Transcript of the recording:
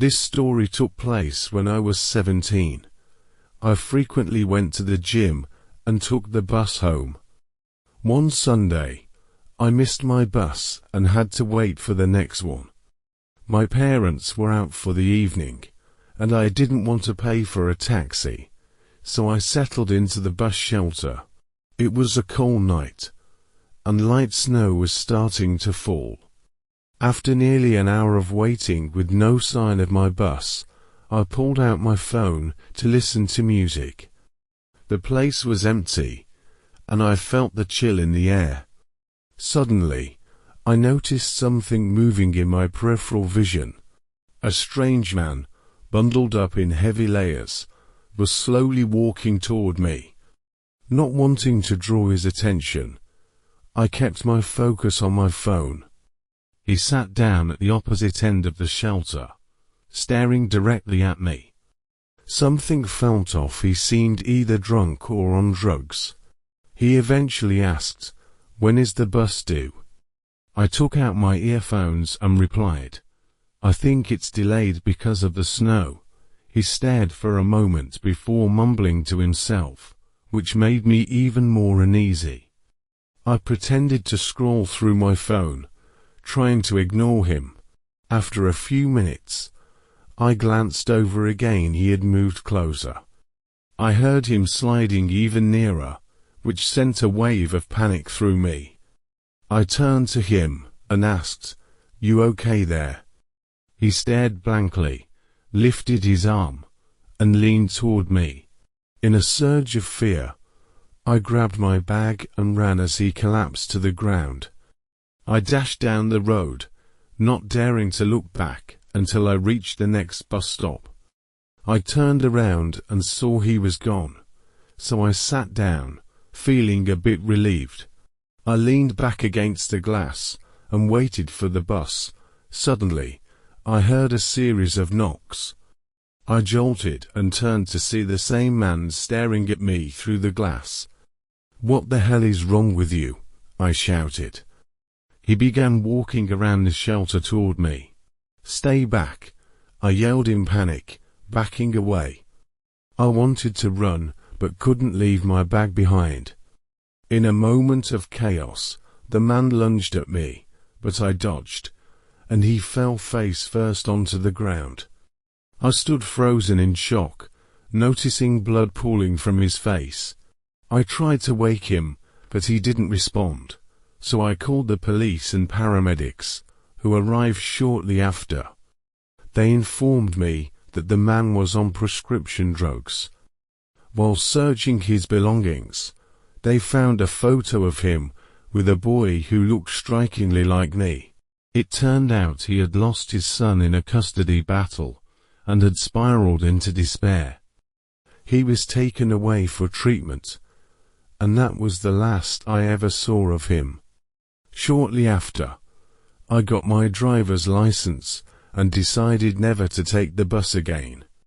This story took place when I was 17. I frequently went to the gym and took the bus home. One Sunday, I missed my bus and had to wait for the next one. My parents were out for the evening, and I didn't want to pay for a taxi, so I settled into the bus shelter. It was a cold night, and light snow was starting to fall. After nearly an hour of waiting with no sign of my bus, I pulled out my phone to listen to music. The place was empty, and I felt the chill in the air. Suddenly, I noticed something moving in my peripheral vision. A strange man, bundled up in heavy layers, was slowly walking toward me. Not wanting to draw his attention, I kept my focus on my phone. He sat down at the opposite end of the shelter, staring directly at me. Something felt off. He seemed either drunk or on drugs. He eventually asked, "When is the bus due?" I took out my earphones and replied, "I think it's delayed because of the snow." He stared for a moment before mumbling to himself, which made me even more uneasy. I pretended to scroll through my phone, trying to ignore him. After a few minutes, I glanced over again. He had moved closer. I heard him sliding even nearer, which sent a wave of panic through me. I turned to him and asked, "You okay there?" He stared blankly, lifted his arm, and leaned toward me. In a surge of fear, I grabbed my bag and ran as he collapsed to the ground. I dashed down the road, not daring to look back until I reached the next bus stop. I turned around and saw he was gone, so I sat down, feeling a bit relieved. I leaned back against the glass and waited for the bus. Suddenly, I heard a series of knocks. I jolted and turned to see the same man staring at me through the glass. "What the hell is wrong with you?" I shouted. He began walking around the shelter toward me. "Stay back," I yelled in panic, backing away. I wanted to run, but couldn't leave my bag behind. In a moment of chaos, the man lunged at me, but I dodged, and he fell face first onto the ground. I stood frozen in shock, noticing blood pooling from his face. I tried to wake him, but he didn't respond, so I called the police and paramedics, who arrived shortly after. They informed me that the man was on prescription drugs. While searching his belongings, they found a photo of him with a boy who looked strikingly like me. It turned out he had lost his son in a custody battle and had spiraled into despair. He was taken away for treatment, and that was the last I ever saw of him. Shortly after, I got my driver's license and decided never to take the bus again.